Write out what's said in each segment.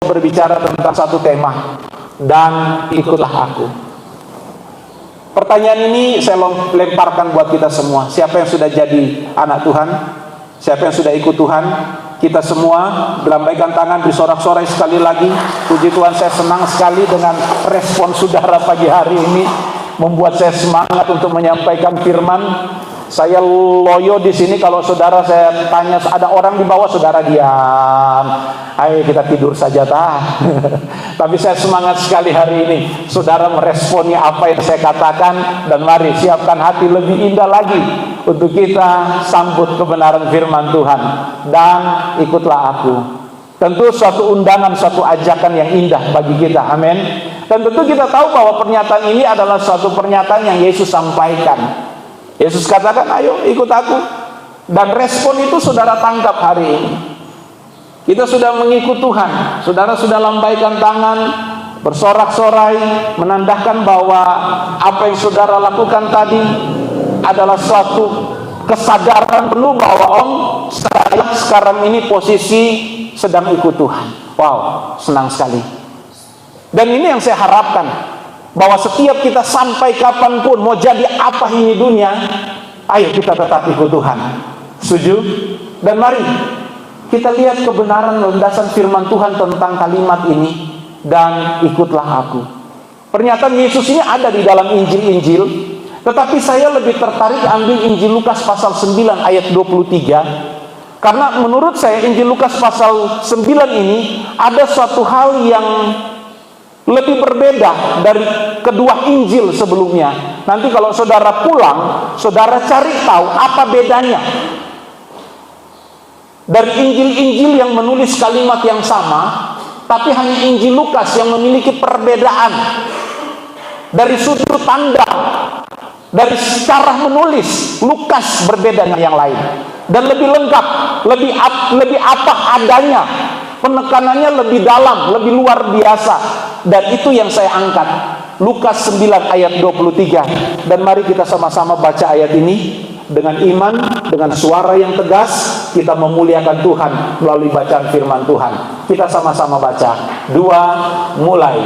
berbicara tentang satu tema, dan ikutlah aku. Pertanyaan ini saya lemparkan buat kita semua. Siapa yang sudah jadi anak Tuhan? Siapa yang sudah ikut Tuhan? Kita semua berlambaikan tangan, bersorak-sorai sekali lagi. Puji Tuhan, saya senang sekali dengan respon saudara pagi hari ini, membuat saya semangat untuk menyampaikan firman. Saya loyo di sini. Kalau saudara saya tanya, ada orang di bawah, saudara diam. Ayo kita tidur saja Tapi saya semangat sekali hari ini. Saudara meresponnya apa yang saya katakan, dan mari siapkan hati lebih indah lagi untuk kita sambut kebenaran firman Tuhan. Dan ikutlah aku. Tentu suatu undangan, suatu ajakan yang indah bagi kita. Amin. Dan tentu kita tahu bahwa pernyataan ini adalah suatu pernyataan yang Yesus sampaikan. Yesus katakan, ayo ikut aku. Dan respon itu saudara tangkap hari ini. Kita sudah mengikut Tuhan. Saudara sudah lambaikan tangan, bersorak-sorai, menandakan bahwa apa yang saudara lakukan tadi adalah suatu kesadaran penuh bahwa saya sekarang ini posisi sedang ikut Tuhan. Wow, senang sekali. Dan ini yang saya harapkan, bahwa setiap kita sampai kapanpun, mau jadi apa ini dunia, ayo kita tetap ikut Tuhan. Setuju? Dan mari kita lihat kebenaran landasan firman Tuhan tentang kalimat ini, dan ikutlah aku. Pernyataan Yesus ini ada di dalam Injil-Injil, tetapi saya lebih tertarik ambil Injil Lukas pasal 9 ayat 23. Karena menurut saya Injil Lukas pasal 9 ini ada suatu hal yang lebih berbeda dari kedua Injil sebelumnya. Nanti kalau saudara pulang, saudara cari tahu apa bedanya dari Injil-Injil yang menulis kalimat yang sama, tapi hanya Injil Lukas yang memiliki perbedaan dari sudut pandang, dari cara menulis. Lukas berbeda dengan yang lain dan lebih lengkap, lebih apa adanya. Penekanannya lebih dalam, lebih luar biasa. Dan itu yang saya angkat, Lukas 9 ayat 23. Dan mari kita sama-sama baca ayat ini dengan iman, dengan suara yang tegas. Kita memuliakan Tuhan melalui bacaan firman Tuhan. Kita sama-sama baca. 2, mulai.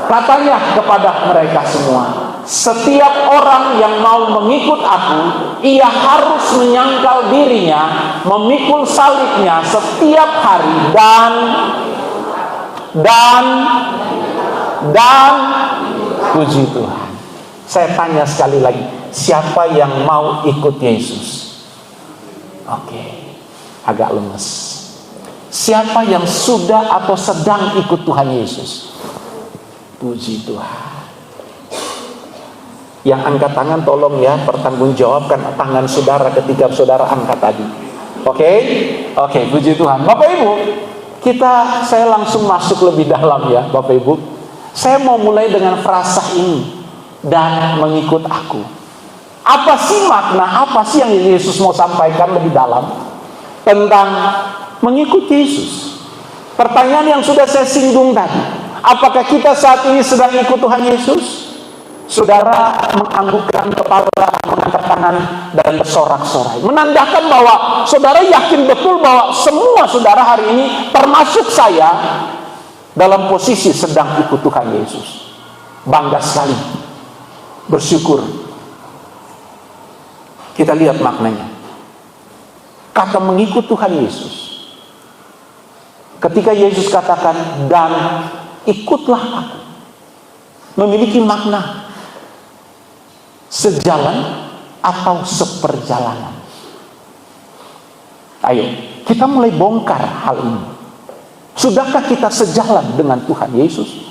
Katanya kepada mereka semua, setiap orang yang mau mengikut aku, ia harus menyangkal dirinya, memikul salibnya setiap hari, dan puji Tuhan. Saya tanya sekali lagi, siapa yang mau ikut Yesus? Oke, agak lemes. Siapa yang sudah atau sedang ikut Tuhan Yesus? Puji Tuhan. Yang angkat tangan tolong ya, pertanggungjawabkan tangan saudara ketika saudara angkat tadi. Oke, puji Tuhan. Bapak Ibu, saya langsung masuk lebih dalam ya Bapak Ibu. Saya mau mulai dengan frasa ini, dan mengikut aku. Apa sih makna, apa sih yang Yesus mau sampaikan lebih dalam tentang mengikut Yesus? Pertanyaan yang sudah saya singgung tadi. Apakah kita saat ini sedang ikut Tuhan Yesus? Saudara menganggukkan kepala, mengangkat tangan, dan bersorak-sorai, menandakan bahwa saudara yakin betul bahwa semua saudara hari ini, termasuk saya, dalam posisi sedang ikut Tuhan Yesus. Bangga sekali, bersyukur. Kita lihat maknanya. Kata mengikut Tuhan Yesus, ketika Yesus katakan dan ikutlah aku, memiliki makna sejalan atau seperjalanan. Ayo kita mulai bongkar hal ini. Sudahkah kita sejalan dengan Tuhan Yesus?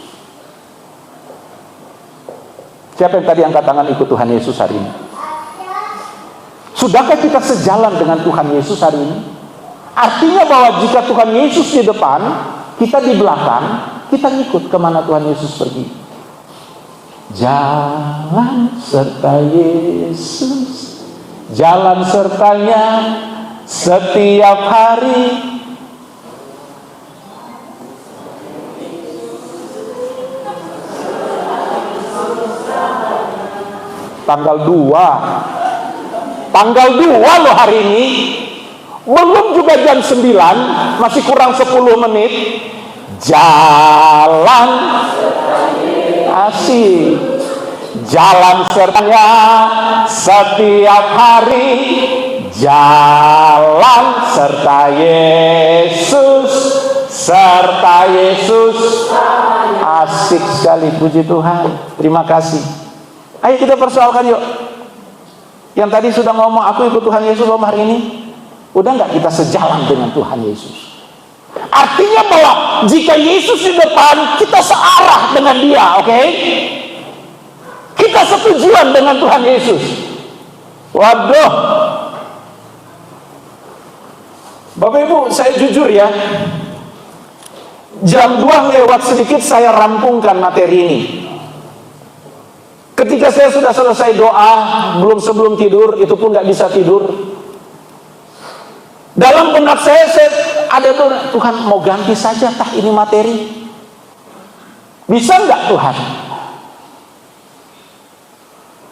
Siapa yang tadi angkat tangan ikut Tuhan Yesus hari ini? Sudahkah kita sejalan dengan Tuhan Yesus hari ini? Artinya bahwa jika Tuhan Yesus di depan, kita di belakang, kita ngikut kemana Tuhan Yesus pergi. Jalan serta Yesus, jalan sertanya setiap hari. Tanggal 2 loh hari ini. Belum juga jam 9, masih kurang 10 menit. Jalan asik, jalan sertanya setiap hari, jalan serta Yesus, serta Yesus. Asik sekali, puji Tuhan. Terima kasih. Ayo kita persoalkan yuk. Yang tadi sudah ngomong aku ikut Tuhan Yesus belum hari ini? Udah nggak kita sejalan dengan Tuhan Yesus? Artinya bahwa jika Yesus di depan, kita searah dengan Dia, oke? Kita setujuan dengan Tuhan Yesus. Waduh, Bapak Ibu, saya jujur ya, jam 2 lewat sedikit saya rampungkan materi ini. Ketika saya sudah selesai doa, belum sebelum tidur, itu pun nggak bisa tidur. Dalam benak saya ada tuh, Tuhan mau ganti saja tah ini materi. Bisa nggak Tuhan?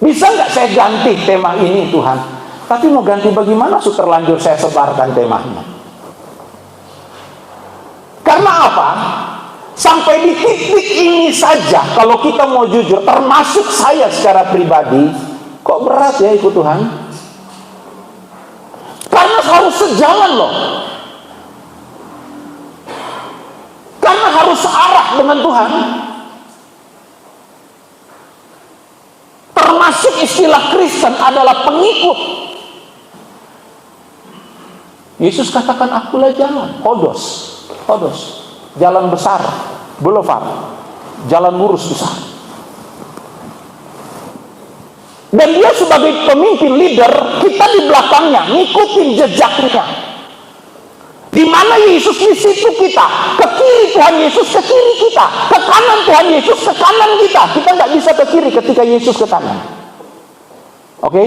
Bisa nggak saya ganti tema ini Tuhan? Tapi mau ganti bagaimana? Terlanjur saya sebarkan temanya. Karena apa? Sampai di titik ini saja, kalau kita mau jujur, termasuk saya secara pribadi, kok berat ya ikut Tuhan? Karena harus sejalan loh. Karena harus searah dengan Tuhan. Termasuk istilah Kristen adalah pengikut. Yesus katakan akulah jalan, hodos, jalan besar, boulevard, jalan lurus besar. Dan dia sebagai pemimpin leader, kita di belakangnya ngikutin jejaknya. Di mana Yesus di situ kita, ke kiri Tuhan Yesus ke kiri kita, ke kanan Tuhan Yesus ke kanan kita. Kita nggak bisa ke kiri ketika Yesus ke kanan. Oke?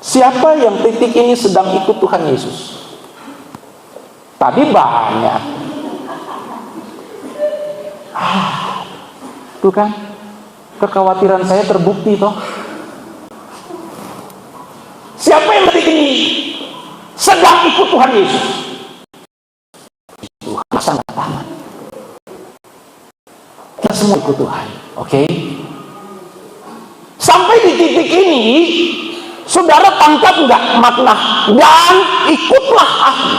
Siapa yang titik ini sedang ikut Tuhan Yesus? Tadi banyak. Tuh kan? Kekhawatiran saya terbukti toh. Siapa yang detik ini sedang ikut Tuhan Yesus? Tuhan sangat tamat. Kita semua ikut Tuhan, oke? Sampai di titik ini, saudara tangkap nggak makna dan ikutlah aku?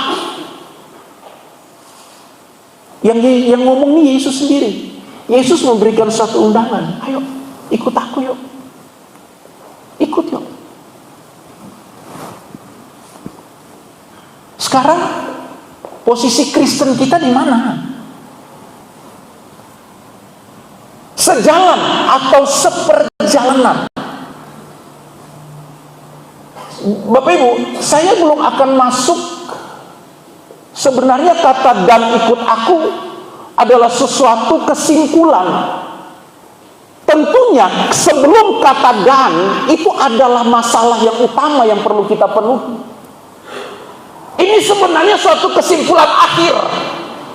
Yang ngomong ini Yesus sendiri. Yesus memberikan satu undangan, ayo ikut aku yuk, ikut yuk. Sekarang posisi Kristen kita di mana? Sejalan atau seperjalanan? Bapak Ibu, saya belum akan masuk. Sebenarnya kata dan ikut aku adalah sesuatu kesimpulan. Tentunya sebelum kata dan itu adalah masalah yang utama yang perlu kita penuhi. Ini sebenarnya suatu kesimpulan akhir.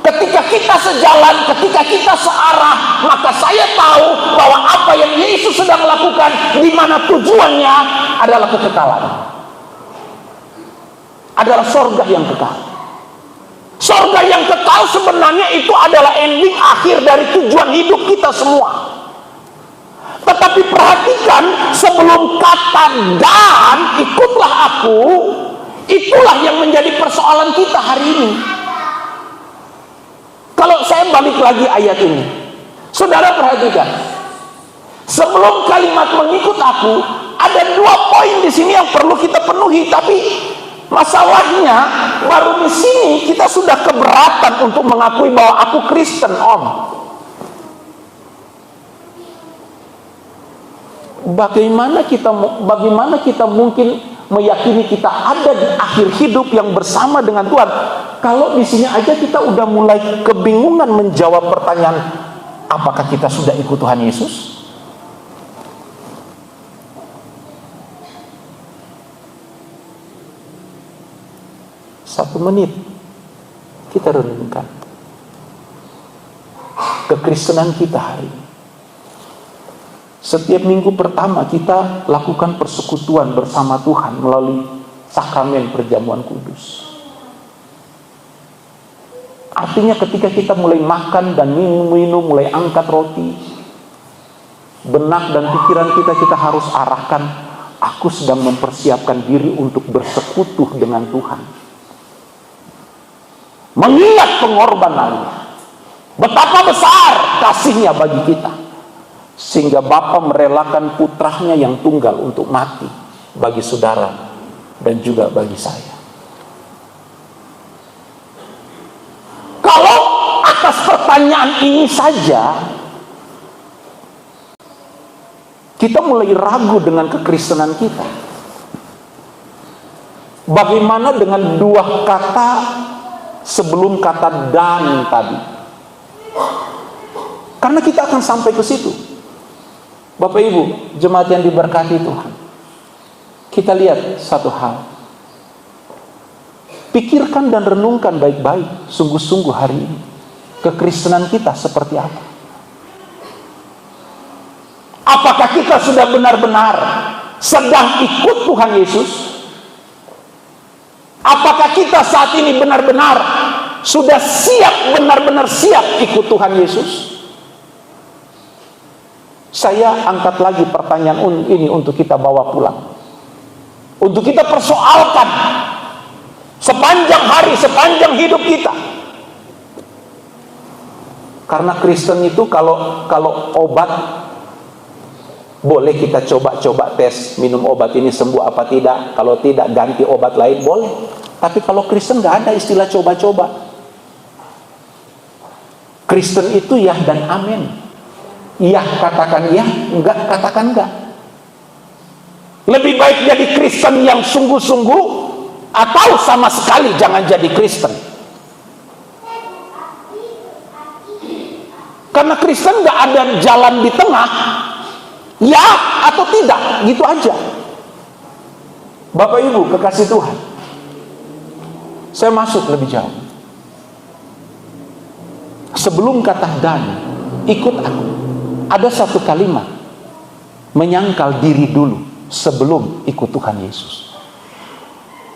Ketika kita sejalan, ketika kita searah, maka saya tahu bahwa apa yang Yesus sedang lakukan, di mana tujuannya adalah kekekalan, adalah sorga yang kekal. Sorga yang kekal sebenarnya itu adalah ending akhir dari tujuan hidup kita semua. Tetapi perhatikan, sebelum kata dan ikutlah aku, itulah yang menjadi persoalan kita hari ini. Kalau saya balik lagi ayat ini, saudara perhatikan, sebelum kalimat mengikut aku, ada 2 poin di sini yang perlu kita penuhi. Tapi masalahnya baru di sini kita sudah keberatan untuk mengakui bahwa aku Kristen, Om. Bagaimana kita mungkin meyakini kita ada di akhir hidup yang bersama dengan Tuhan kalau di sini aja kita udah mulai kebingungan menjawab pertanyaan, apakah kita sudah ikut Tuhan Yesus? 1 menit kita renungkan kekristenan kita hari ini. Setiap minggu pertama kita lakukan persekutuan bersama Tuhan melalui sakramen perjamuan kudus. Artinya ketika kita mulai makan dan minum, mulai angkat roti, benak dan pikiran kita harus arahkan, aku sedang mempersiapkan diri untuk bersekutu dengan Tuhan. Mengingat pengorbanannya, betapa besar kasihnya bagi kita, sehingga Bapa merelakan putranya yang tunggal untuk mati bagi saudara dan juga bagi saya. Kalau atas pertanyaan ini saja kita mulai ragu dengan kekristenan kita, bagaimana dengan dua kata sebelum kata dan tadi? Karena kita akan sampai ke situ. Bapak Ibu, jemaat yang diberkati Tuhan, kita lihat satu hal. Pikirkan dan renungkan baik-baik, sungguh-sungguh hari ini, kekristenan kita seperti apa? Apakah kita sudah benar-benar sedang ikut Tuhan Yesus? Apakah kita saat ini benar-benar sudah siap, benar-benar siap ikut Tuhan Yesus? Saya angkat lagi pertanyaan ini untuk kita bawa pulang, untuk kita persoalkan sepanjang hari, sepanjang hidup kita. Karena Kristen itu kalau obat, boleh kita coba-coba tes, minum obat ini sembuh apa tidak. Kalau tidak, ganti obat lain, boleh. Tapi kalau Kristen nggak ada istilah coba-coba. Kristen itu ya dan amin. Ya katakan ya, enggak katakan enggak. Lebih baik jadi Kristen yang sungguh-sungguh, atau sama sekali jangan jadi Kristen. Karena Kristen nggak ada jalan di tengah, ya atau tidak, gitu aja. Bapak Ibu kekasih Tuhan, saya masuk lebih jauh. Sebelum kata dan, ikut aku, ada satu kalimat, menyangkal diri dulu sebelum ikut Tuhan Yesus.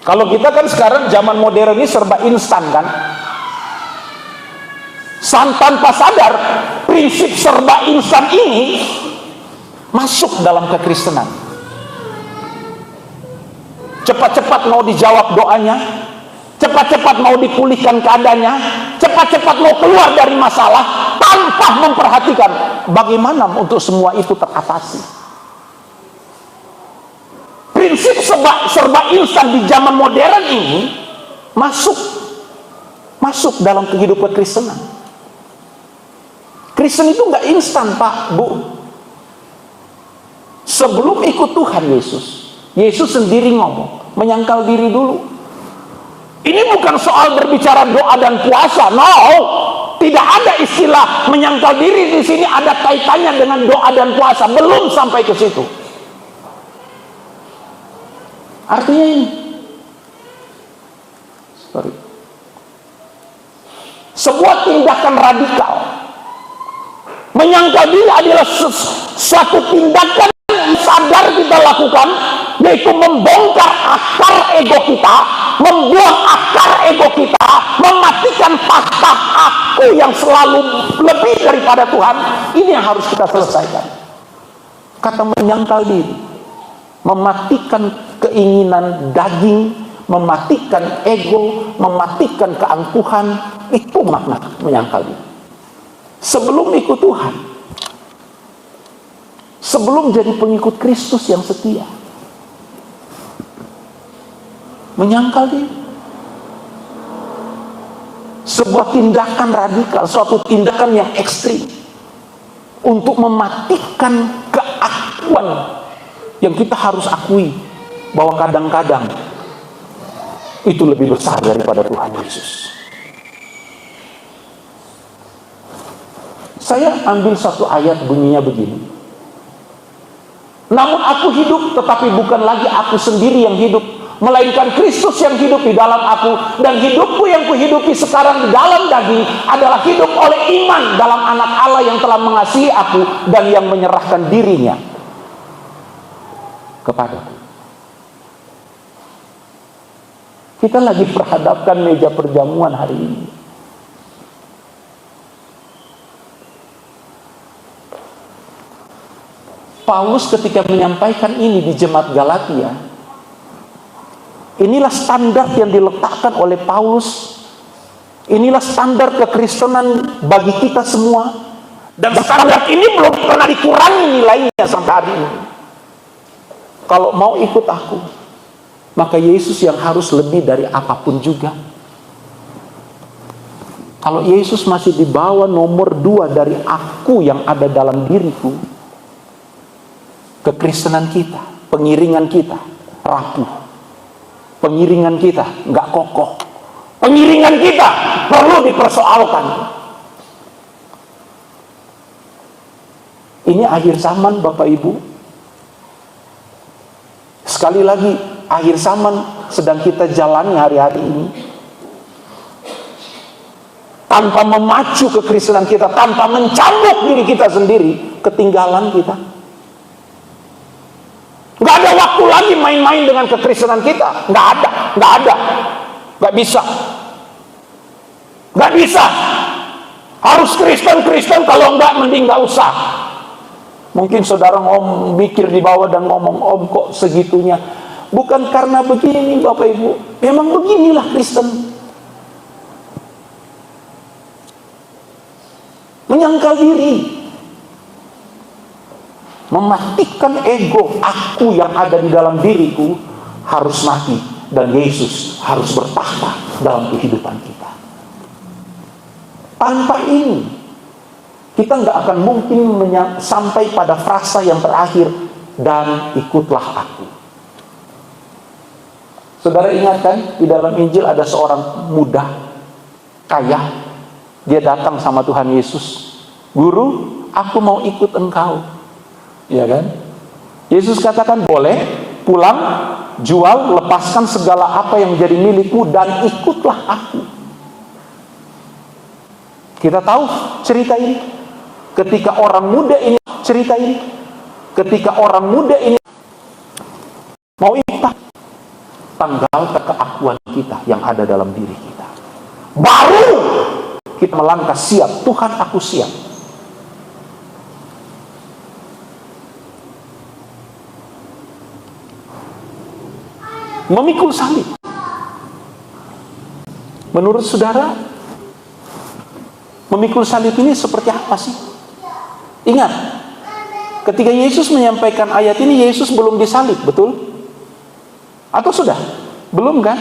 Kalau kita kan sekarang zaman modern ini serba instan kan, tanpa sadar prinsip serba instan ini masuk dalam kekristenan. Cepat-cepat mau dijawab doanya, cepat-cepat mau dipulihkan keadaannya, cepat-cepat mau keluar dari masalah, tanpa memperhatikan bagaimana untuk semua itu teratasi. Prinsip serba instan di zaman modern ini masuk dalam kehidupan Kristenan. Kristen itu nggak instan, Pak, Bu. Sebelum ikut Tuhan Yesus, Yesus sendiri ngomong, menyangkal diri dulu. Ini bukan soal berbicara doa dan puasa, no. Tidak ada istilah menyangkal diri di sini ada kaitannya dengan doa dan puasa, belum sampai ke situ. Artinya ini, sebuah tindakan radikal. Menyangkal diri adalah suatu tindakan yang sadar kita lakukan, yaitu membongkar akar ego kita, membuang akar ego kita, mematikan fakta aku yang selalu lebih daripada Tuhan. Ini yang harus kita selesaikan. Kata menyangkal diri, mematikan keinginan daging, mematikan ego, mematikan keangkuhan, itu makna menyangkal diri. Sebelum ikut Tuhan, sebelum jadi pengikut Kristus yang setia, menyangkal diri. Sebuah tindakan radikal, suatu tindakan yang ekstrim untuk mematikan keakuan yang kita harus akui bahwa kadang-kadang itu lebih besar daripada Tuhan Yesus. Saya ambil satu ayat, bunyinya begini. Namun aku hidup, tetapi bukan lagi aku sendiri yang hidup, melainkan Kristus yang hidup di dalam aku. Dan hidupku yang kuhidupi sekarang di dalam daging adalah hidup oleh iman dalam anak Allah yang telah mengasihi aku dan yang menyerahkan dirinya kepadaku. Kita lagi perhadapkan meja perjamuan hari ini. Paulus ketika menyampaikan ini di jemaat Galatia, inilah standar yang diletakkan oleh Paulus. Inilah standar kekristenan bagi kita semua. Dan standar ini belum pernah dikurangi nilainya sampai hari ini. Kalau mau ikut aku, maka Yesus yang harus lebih dari apapun juga. Kalau Yesus masih di bawah nomor 2 dari aku yang ada dalam diriku, kekristenan kita, pengiringan kita rapuh. Pengiringan kita nggak kokoh. Pengiringan kita perlu dipersoalkan. Ini akhir zaman, Bapak Ibu. Sekali lagi, akhir zaman sedang kita jalani hari-hari ini. Tanpa memacu kekristenan kita, tanpa mencambuk diri kita sendiri, ketinggalan kita. Nggak ada waktu lagi main-main dengan kekristenan kita. Nggak ada. Nggak bisa. Nggak bisa. Harus Kristen, kalau nggak mending nggak usah. Mungkin saudara mikir di bawah dan ngomong, Om kok segitunya. Bukan karena begini Bapak Ibu. Memang beginilah Kristen. Menyangkal diri. Mematikan ego aku yang ada di dalam diriku harus mati. Dan Yesus harus bertahta dalam kehidupan kita. Tanpa ini, kita nggak akan mungkin sampai pada frasa yang terakhir, dan ikutlah aku. Saudara ingatkan, di dalam Injil ada seorang muda kaya. Dia datang sama Tuhan Yesus. Guru, aku mau ikut engkau. Ya kan? Yesus katakan, boleh, pulang, jual, lepaskan segala apa yang menjadi milikmu, dan ikutlah aku. Kita tahu cerita ini. Ketika orang muda ini mau ikut, tanggalkan keakuan kita yang ada dalam diri kita. Baru kita melangkah siap. Tuhan, aku siap. Memikul salib. Menurut saudara, memikul salib ini seperti apa sih? Ingat, ketika Yesus menyampaikan ayat ini, Yesus belum disalib, betul? Atau sudah? Belum kan?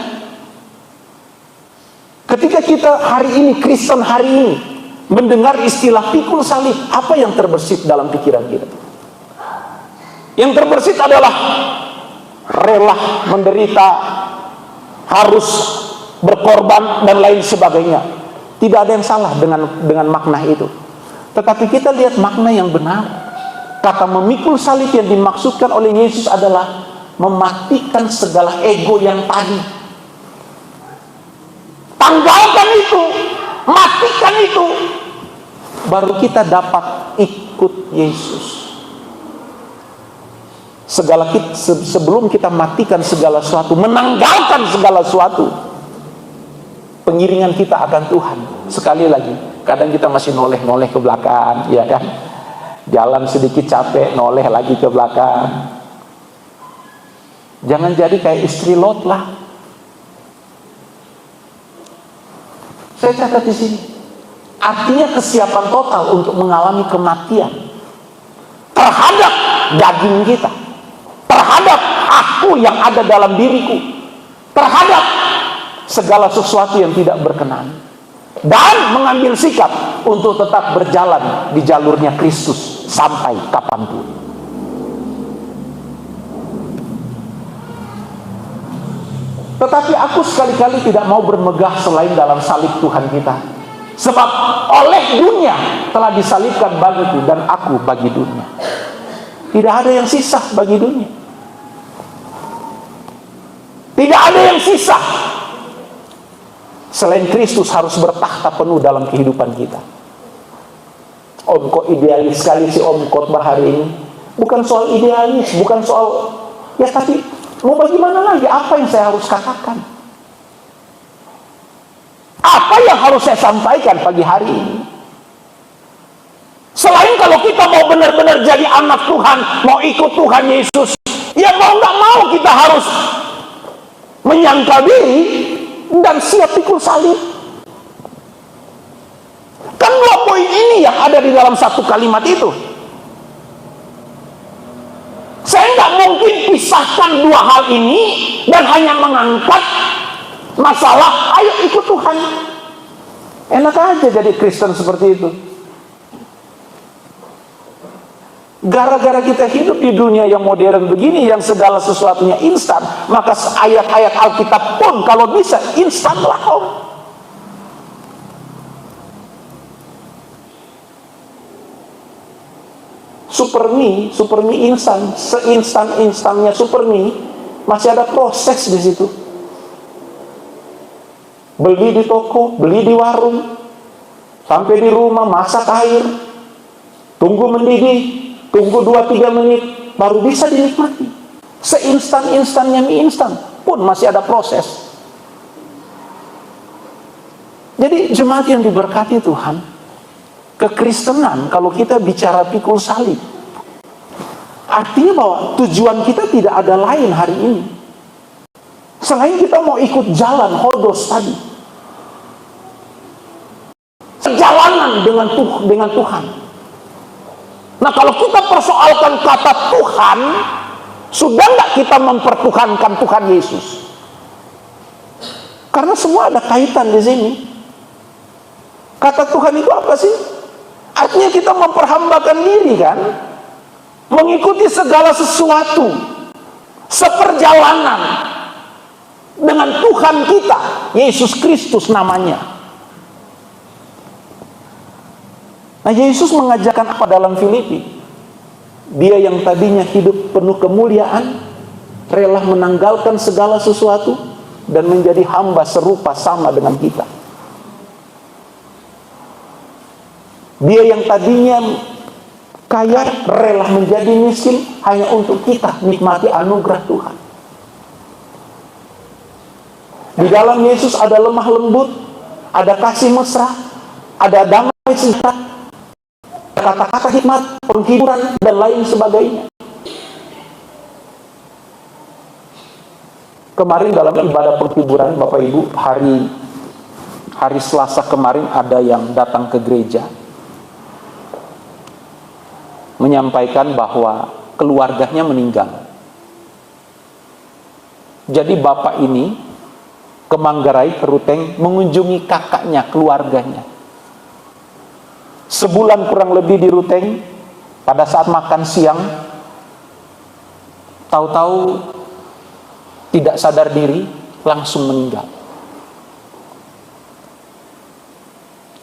Ketika kita hari ini, Kristen hari ini, mendengar istilah pikul salib, apa yang terbersit dalam pikiran kita? Yang terbersit adalah rela menderita, harus berkorban, dan lain sebagainya. Tidak ada yang salah dengan makna itu. Tetapi kita lihat makna yang benar. Kata memikul salib yang dimaksudkan oleh Yesus adalah mematikan segala ego yang tadi. Tanggalkan itu, matikan itu, baru kita dapat ikut Yesus. Sebelum kita matikan segala sesuatu, menanggalkan segala sesuatu, pengiringan kita akan Tuhan. Sekali lagi, kadang kita masih noleh-noleh ke belakang, ya kan? Jalan sedikit capek, noleh lagi ke belakang. Jangan jadi kayak istri Lot lah. Saya catat di sini. Artinya kesiapan total untuk mengalami kematian terhadap daging kita, terhadap aku yang ada dalam diriku, terhadap segala sesuatu yang tidak berkenan, dan mengambil sikap untuk tetap berjalan di jalurnya Kristus sampai kapanpun. Tetapi aku sekali-kali tidak mau bermegah selain dalam salib Tuhan kita. Sebab oleh dunia telah disalibkan bagiku, dan aku bagi dunia. Tidak ada yang sisa bagi dunia. Tidak ada yang sisa. Selain Kristus harus bertakhta penuh dalam kehidupan kita. Om, kok idealis sekali si Om khotbah hari ini. Bukan soal idealis, bukan soal, ya tapi mau bagaimana lagi, apa yang saya harus katakan? yang harus saya sampaikan pagi hari ini. Selain kalau kita mau benar-benar jadi anak Tuhan, mau ikut Tuhan Yesus, ya mau nggak mau kita harus menyangkal diri dan siap pikul salib. Kan 2 poin ini yang ada di dalam satu kalimat itu. Saya nggak mungkin pisahkan 2 hal ini dan hanya mengangkat masalah ayo ikut Tuhan. Enak aja jadi Kristen seperti itu. Gara-gara kita hidup di dunia yang modern begini, yang segala sesuatunya instan, maka ayat-ayat Alkitab pun kalau bisa instan lah om. Super mie instan, seinstan-instannya super mie, masih ada proses di situ. Beli di toko, beli di warung, sampai di rumah masak air, tunggu mendidih, tunggu 2-3 menit, baru bisa dinikmati. Seinstan-instannya mie instan pun masih ada proses. Jadi jemaat yang diberkati Tuhan, kekristenan kalau kita bicara pikul salib, artinya bahwa tujuan kita tidak ada lain hari ini selain kita mau ikut jalan hodos tadi, perjalanan dengan Tuhan. Nah, kalau kita persoalkan kata Tuhan, sudah nggak kita mempertuhankan Tuhan Yesus? Karena semua ada kaitan di sini. Kata Tuhan itu apa sih? Artinya kita memperhambakan diri kan, mengikuti segala sesuatu, seperjalanan dengan Tuhan kita, Yesus Kristus namanya. Nah, Yesus mengajarkan apa dalam Filipi? Dia yang tadinya hidup penuh kemuliaan, rela menanggalkan segala sesuatu dan menjadi hamba serupa sama dengan kita. Dia yang tadinya kaya, rela menjadi miskin hanya untuk kita nikmati anugerah Tuhan. Di dalam Yesus ada lemah lembut, ada kasih mesra, ada damai sejahtera, kata-kata hikmat, penghiburan, dan lain sebagainya. Kemarin dalam ibadah penghiburan, Bapak Ibu, hari Selasa kemarin ada yang datang ke gereja menyampaikan bahwa keluarganya meninggal. Jadi bapak ini ke Manggarai, ke Ruteng, mengunjungi kakaknya, keluarganya. Sebulan kurang lebih di Ruteng, pada saat makan siang, tahu-tahu tidak sadar diri, langsung meninggal.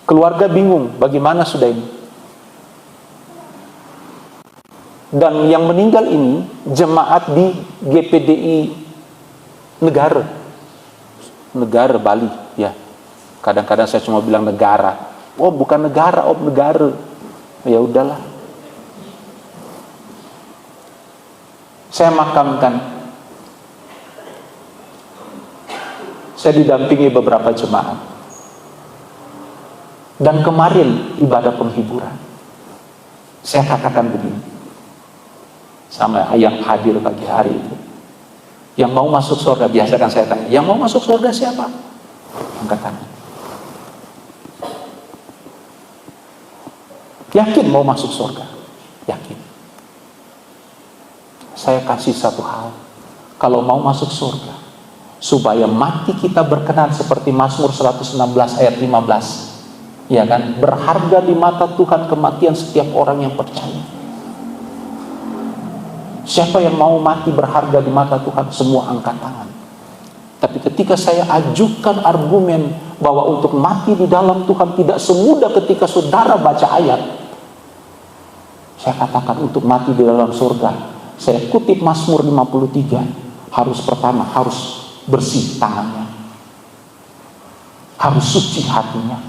Keluarga bingung, bagaimana sudah ini? Dan yang meninggal ini jemaat di GPDI negara Bali, ya. Kadang-kadang saya cuma bilang negara. Oh, bukan negara, oh negara. Ya udahlah. Saya makamkan. Saya didampingi beberapa jemaat. Dan kemarin ibadah penghiburan, saya katakan begini sama yang hadir pagi hari itu, yang mau masuk surga, biasa kan saya tanya, yang mau masuk surga siapa? Angkat tangan. Yakin mau masuk surga? Yakin. Saya kasih satu hal, kalau mau masuk surga, supaya mati kita berkenan seperti Mazmur 116 ayat 15, ya kan? Berharga di mata Tuhan kematian setiap orang yang percaya. Siapa yang mau mati berharga di mata Tuhan? Semua angkat tangan. Tapi ketika saya ajukan argumen bahwa untuk mati di dalam Tuhan tidak semudah ketika saudara baca ayat, saya katakan untuk mati di dalam surga, saya kutip Mazmur 53, pertama harus bersih tangannya, harus suci hatinya.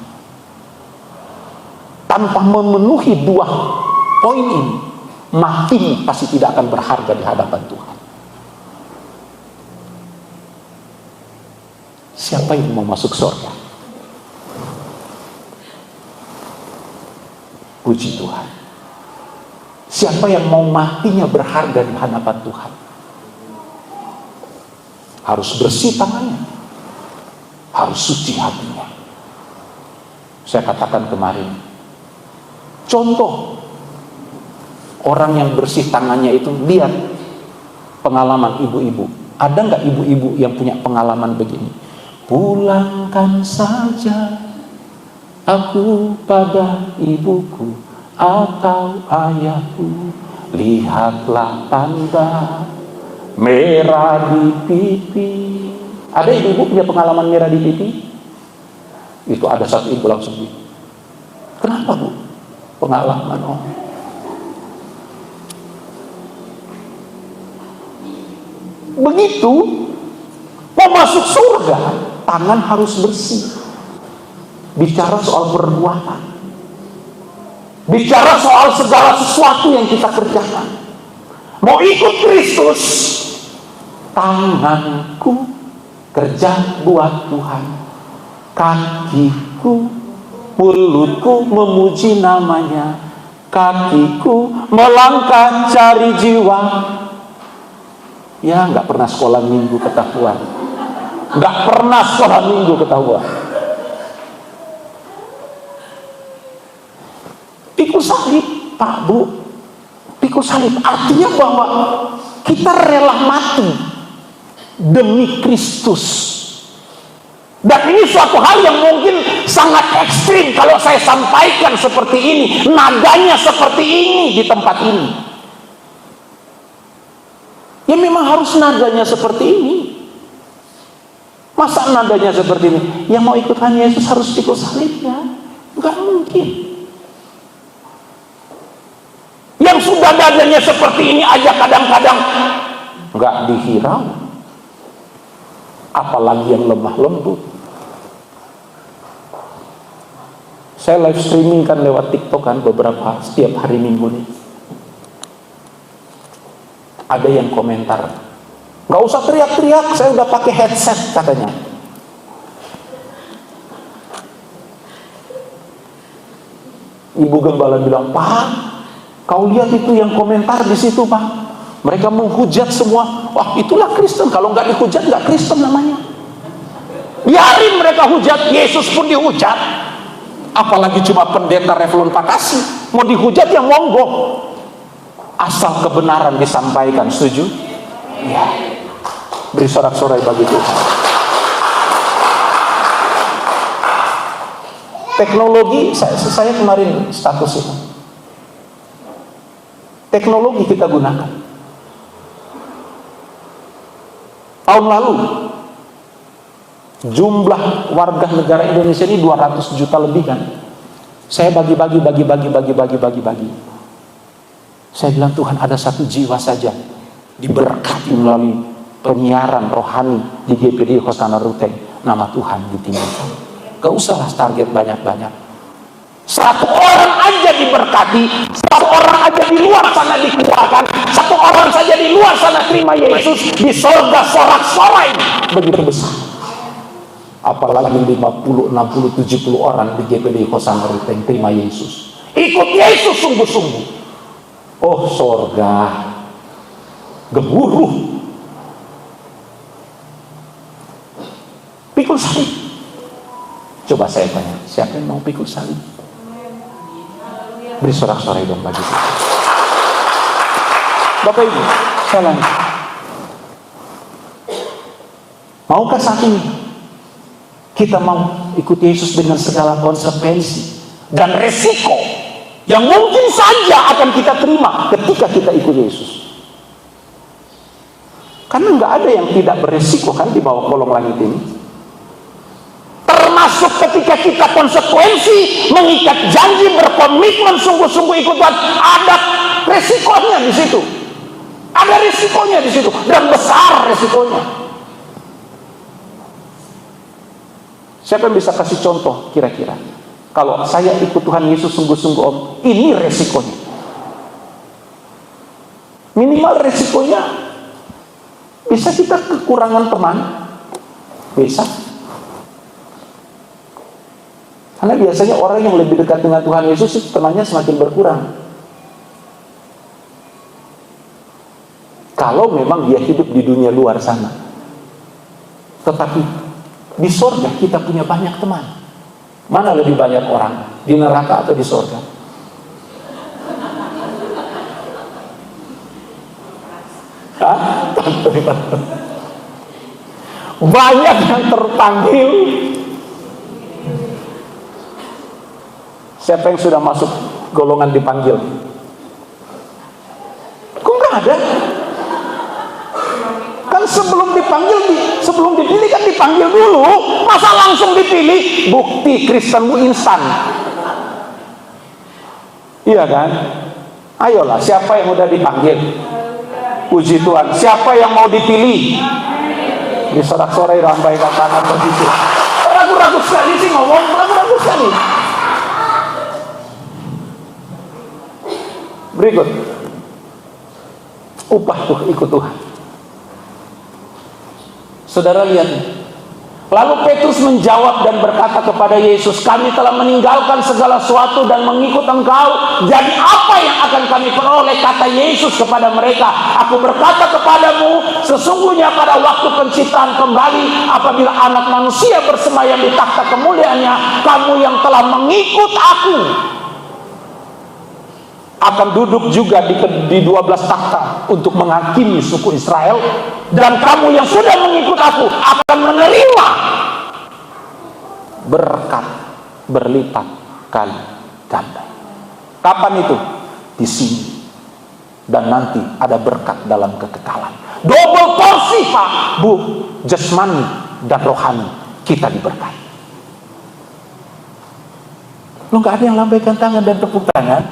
Tanpa memenuhi 2 poin ini, matimu pasti tidak akan berharga di hadapan Tuhan. Siapa yang mau masuk surga? Puji Tuhan. Siapa yang mau matinya berharga di hadapan Tuhan? Harus bersih tangannya, harus suci hatinya. Saya katakan kemarin, contoh orang yang bersih tangannya itu, lihat pengalaman ibu-ibu. Ada nggak ibu-ibu yang punya pengalaman begini? Pulangkan saja aku pada ibuku atau ayahku, lihatlah tanda merah di pipi. Ada ibu-ibu punya pengalaman merah di pipi? Itu ada satu ibu langsung bilang, kenapa bu? Pengalaman om. Begitu mau masuk surga, tangan harus bersih. Bicara soal perbuatan, bicara soal segala sesuatu yang kita kerjakan. Mau ikut Kristus, tanganku kerja buat Tuhan, kakiku, mulutku memuji namanya, kakiku melangkah cari jiwa. Ya, nggak pernah sekolah minggu ketahuan, nggak pernah sekolah minggu ketahuan. Pikul salib, Pak Bu, pikul salib artinya bahwa kita rela mati demi Kristus. Dan ini suatu hal yang mungkin sangat ekstrim kalau saya sampaikan seperti ini, nadanya seperti ini di tempat ini. Ya memang harus nadanya seperti ini. Masa nadanya seperti ini? Yang mau ikut Tuhan Yesus harus pikul salibnya? Enggak mungkin. Yang sudah nadanya seperti ini aja kadang-kadang enggak dihirau, apalagi yang lemah lembut. Saya live streaming kan lewat TikTok kan beberapa setiap hari Minggu nih. Ada yang komentar, nggak usah teriak-teriak, saya udah pakai headset katanya. Ibu gembala bilang, Pak, kau lihat itu yang komentar di situ Pak, mereka menghujat semua. Wah, itulah Kristen. Kalau nggak dihujat nggak Kristen namanya. Biarin mereka hujat, Yesus pun dihujat. Apalagi cuma pendeta Revlon Pakasi, mau dihujat ya monggo. Asal kebenaran disampaikan, setuju? Ya. Beri sorak-sorai bagi Tuhan. Teknologi, saya kemarin status itu. Teknologi kita gunakan. Tahun lalu, jumlah warga negara Indonesia ini 200 juta lebih kan. Saya bagi-bagi. Saya bilang, Tuhan, ada satu jiwa saja diberkati melalui penyiaran rohani di GPD Hosana Ruteng, nama Tuhan ditinggikan. Gak usahlah target banyak-banyak. Satu orang aja diberkati, satu orang aja di luar sana dikeluarkan, satu orang saja di luar sana terima Yesus, di sorga sorak-sorai begitu besar. Apalagi 50, 60, 70 orang di GPD Hosana Ruteng terima Yesus. Ikut Yesus sungguh-sungguh. Oh sorga, gemuruh. Pikul salib. Coba saya tanya, siapa yang mau pikul salib? Beri sorak-sorai dong bagi saya. Bapak Ibu, salam. Maukah saat ini kita mau ikut Yesus dengan segala konsekuensi dan resiko yang mungkin saja akan kita terima ketika kita ikut Yesus? Karena nggak ada yang tidak beresiko kan di bawah kolong langit ini. Termasuk ketika kita konsekuensi mengikat janji, berkomitmen sungguh-sungguh ikut Tuhan, ada resikonya di situ. Ada resikonya di situ dan besar resikonya. Siapa yang bisa kasih contoh kira-kira? Kalau saya ikut Tuhan Yesus sungguh-sungguh om, ini resikonya. Minimal resikonya bisa kita kekurangan teman, bisa. Karena biasanya orang yang lebih dekat dengan Tuhan Yesus itu temannya semakin berkurang. Kalau memang dia hidup di dunia luar sana. Tetapi di sorga kita punya banyak teman. Mana lebih banyak orang? Di neraka atau di sorga? Hah? Banyak yang terpanggil. Siapa yang sudah masuk golongan dipanggil? Kok nggak ada? Kan sebelum dipanggil, sebelum dipilih kan dipanggil dulu. Masa langsung dipilih? Bukti Kristenmu instan. Iya kan? Ayolah, siapa yang udah dipanggil? Puji Tuhan. Siapa yang mau dipilih? Disorak-sorai, lambaikan tangan begitu. Ragu-ragu sekali sih ngomong, ragu-ragu sekali. Berikut, upah tuh ikut Tuhan. Saudara lihat, lalu Petrus menjawab dan berkata kepada Yesus, kami telah meninggalkan segala sesuatu dan mengikut Engkau. Jadi apa yang akan kami peroleh? Kata Yesus kepada mereka, aku berkata kepadamu, sesungguhnya pada waktu penciptaan kembali, apabila Anak Manusia bersemayam di takhta kemuliaannya, kamu yang telah mengikut aku akan duduk juga di 12 takhta untuk menghakimi suku Israel, dan kamu yang sudah mengikut aku akan menerima berkat berlipat kali ganda. Kapan itu? Di sini. Dan nanti ada berkat dalam kekekalan. Double porsi Pak, Bu, jasmani dan rohani kita diberkati. Lu gak ada yang lambaikan tangan dan tepuk tangan?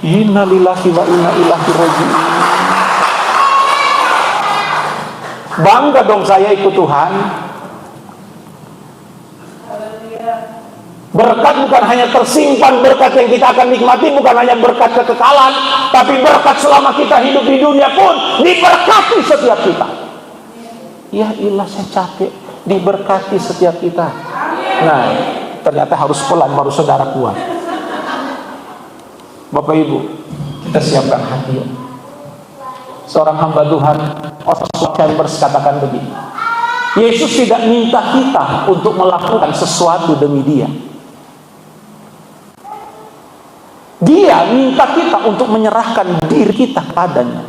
Inna lillahi wa inna ilaihi raji'un. Bangga dong saya ikut Tuhan. Berkat bukan hanya tersimpan, berkat yang kita akan nikmati bukan hanya berkat kekekalan, tapi berkat selama kita hidup di dunia pun diberkati setiap kita. Ya ilah, saya capek, diberkati setiap kita. Nah, ternyata harus pelan baru saudara kuat. Bapak Ibu, kita siapkan hati. Seorang hamba Tuhan, Oswald Chambers katakan begini, Yesus tidak minta kita untuk melakukan sesuatu demi dia. Dia minta kita untuk menyerahkan diri kita padanya.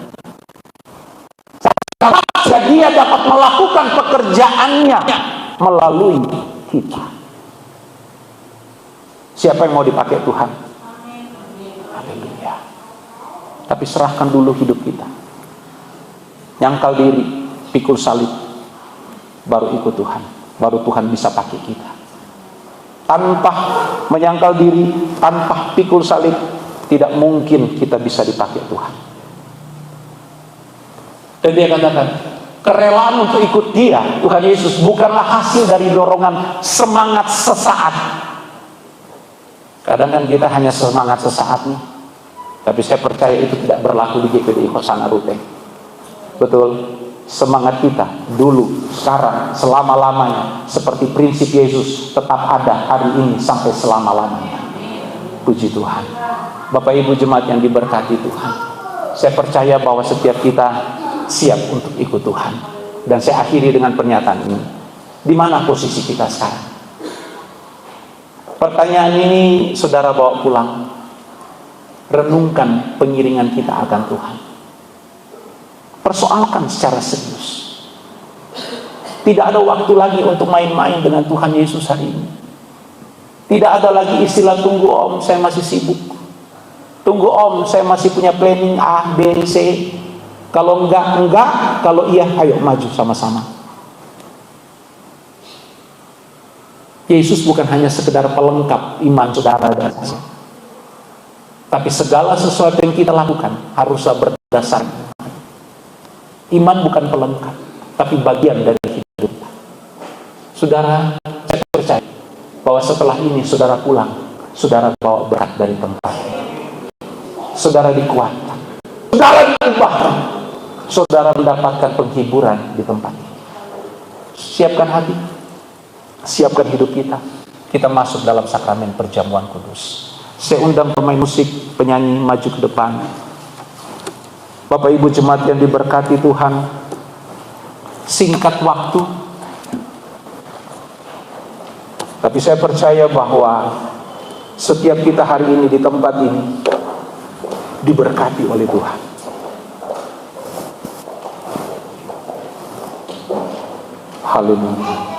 Supaya dia dapat melakukan pekerjaannya melalui kita. Siapa yang mau dipakai Tuhan? Haleluya. Tapi serahkan dulu hidup kita. Nyangkal diri, pikul salib, baru ikut Tuhan. Baru Tuhan bisa pakai kita. Tanpa menyangkal diri, tanpa pikul salib, tidak mungkin kita bisa dipakai Tuhan. Dan dia katakan, kerelaan untuk ikut dia, Tuhan Yesus, bukanlah hasil dari dorongan semangat sesaat. Kadang kan kita hanya semangat sesaat nih, tapi saya percaya itu tidak berlaku di GPDI Hosana Ruteng. Betul, semangat kita dulu, sekarang, selama-lamanya, seperti prinsip Yesus, tetap ada hari ini sampai selama-lamanya. Puji Tuhan. Bapak Ibu jemaat yang diberkati Tuhan, saya percaya bahwa setiap kita siap untuk ikut Tuhan. Dan saya akhiri dengan pernyataan ini. Di mana posisi kita sekarang? Pertanyaan ini saudara bawa pulang. Renungkan pengiringan kita akan Tuhan. Persoalkan secara serius. Tidak ada waktu lagi untuk main-main dengan Tuhan Yesus hari ini. Tidak ada lagi istilah tunggu om, saya masih sibuk. Tunggu om, saya masih punya planning A, B, C. Kalau enggak, enggak. Kalau iya, ayo maju sama-sama. Yesus bukan hanya sekedar pelengkap iman saudara dan saya. Tapi segala sesuatu yang kita lakukan haruslah berdasar. Iman bukan pelengkap, tapi bagian dari hidup. Saudara, saya percaya bahwa setelah ini saudara pulang, saudara bawa berkat dari tempat. Saudara dikuatkan, saudara diubahkan, saudara mendapatkan penghiburan di tempat ini. Siapkan hati, siapkan hidup kita. kita masuk dalam sakramen perjamuan kudus. Saya undang pemain musik, penyanyi maju ke depan. Bapak Ibu jemaat yang diberkati Tuhan, singkat waktu, tapi saya percaya bahwa setiap kita hari ini di tempat ini diberkati oleh Tuhan. Haleluya.